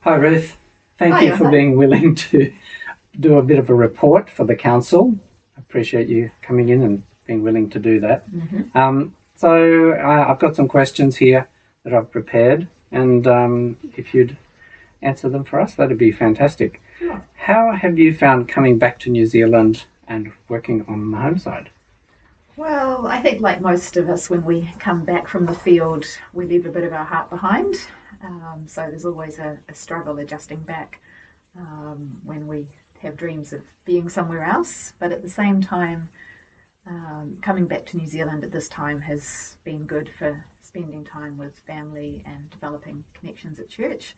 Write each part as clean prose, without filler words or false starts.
Hi Ruth, thank you Hiya. for being willing to do a bit of a report for the council. I appreciate you coming in and being willing to do that. I've got some questions here that I've prepared, and if you'd answer them for us, that'd be fantastic. Sure. How have you found coming back to New Zealand and working on the home side? Well, I think like most of us, when we come back from the field, we leave a bit of our heart behind. So there's always a struggle adjusting back when we have dreams of being somewhere else. But at the same time, coming back to New Zealand at this time has been good for spending time with family and developing connections at church.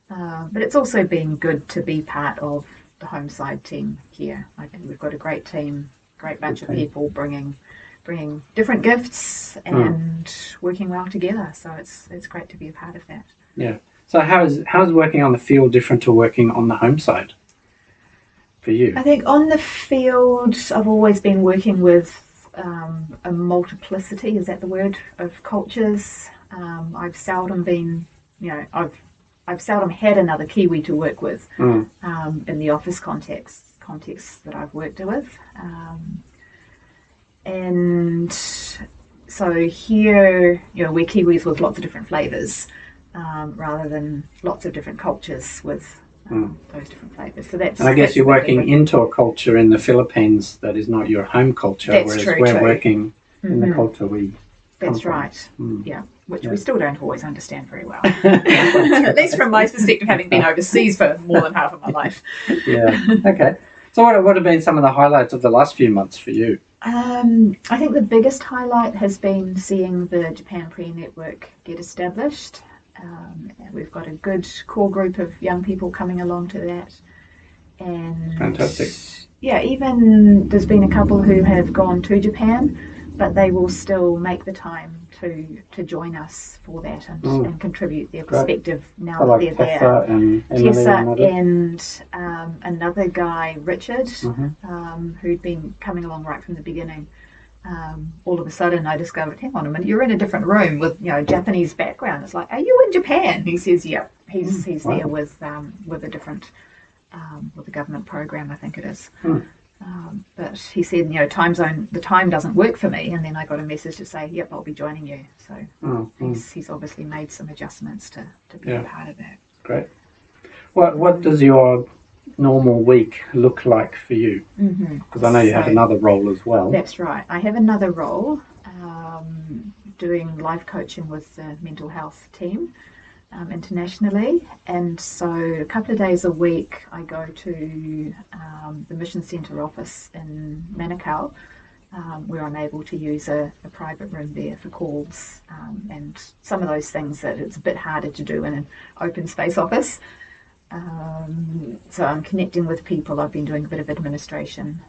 But it's also been good to be part of the home side team here. I think we've got a great team, great bunch of people bringing different gifts and working well together. So it's great to be a part of that. Yeah. So how is working on the field different to working on the home side for you? I think on the field, I've always been working with a multiplicity, is that the word, of cultures. I've seldom been, I've seldom had another Kiwi to work with in the office context that I've worked with. And so here, we're Kiwis with lots of different flavours rather than lots of different cultures with those different flavours. So that's. And I guess you're working into a culture in the Philippines that is not your home culture, whereas we're working in the culture we. That's right. Yeah, which we still don't always understand very well. At least from my perspective, having been overseas for more than half of my life. Yeah. Okay. So what have been some of the highlights of the last few months for you? I think the biggest highlight has been seeing the Japan Prayer Network get established. We've got a good core group of young people coming along to that. And fantastic. Yeah, even there's been a couple who have gone to Japan, but they will still make the time to join us for that and contribute their perspective now so that like they're Tessa there. And Tessa and another guy, Richard, who'd been coming along right from the beginning. All of a sudden I discovered, hang on a minute, you're in a different room with Japanese background. It's like, are you in Japan? He says, yeah, he's there with a different with a government program, I think it is. But he said, the time doesn't work for me. And then I got a message to say, yep, I'll be joining you. So he's obviously made some adjustments to be a part of that. Great. What does your normal week look like for you? Because I know you have another role as well. That's right. I have another role doing life coaching with the mental health team internationally, and so a couple of days a week I go to the Mission Centre office in Manukau, where I'm able to use a private room there for calls and some of those things that it's a bit harder to do in an open space office. So I'm connecting with people. I've been doing a bit of administration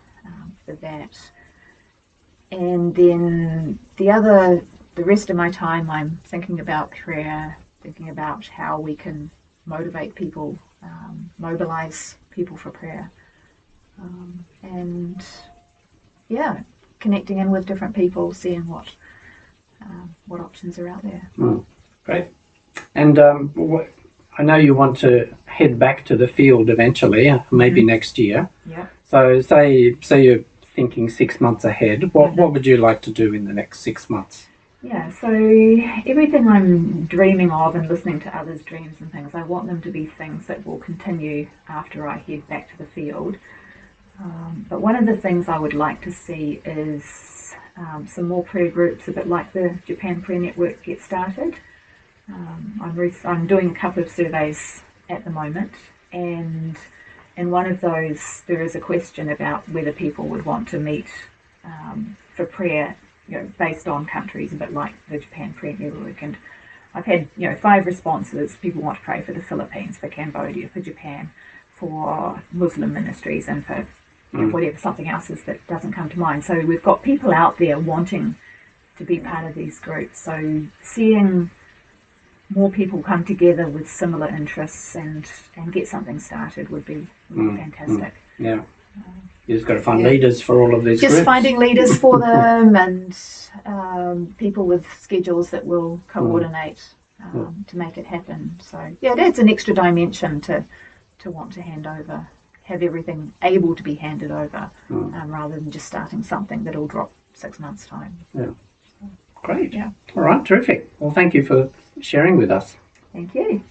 for that. And then the rest of my time I'm thinking about prayer, thinking about how we can motivate people, mobilize people for prayer. And connecting in with different people, seeing what options are out there. Great. And I know you want to head back to the field eventually, maybe next year. Yeah. So say you're thinking 6 months ahead. What would you like to do in the next 6 months? Yeah, so everything I'm dreaming of and listening to others' dreams and things, I want them to be things that will continue after I head back to the field. But one of the things I would like to see is some more prayer groups, a bit like the Japan Prayer Network, get started. I'm doing a couple of surveys at the moment, and in one of those there is a question about whether people would want to meet for prayer, based on countries, a bit like the Japan Prayer Network. And I've had 5 responses. People want to pray for the Philippines, for Cambodia, for Japan, for Muslim ministries, and for whatever something else is that doesn't come to mind. So we've got people out there wanting to be part of these groups. So seeing more people come together with similar interests and get something started would be fantastic. Yeah. You just got to find leaders for all of these groups. Just finding leaders for them and people with schedules that will coordinate to make it happen. So yeah, it adds an extra dimension to want to hand over, have everything able to be handed over, rather than just starting something that'll drop 6 months' time. Yeah. Great. Yeah. All right, terrific. Well, thank you for sharing with us. Thank you.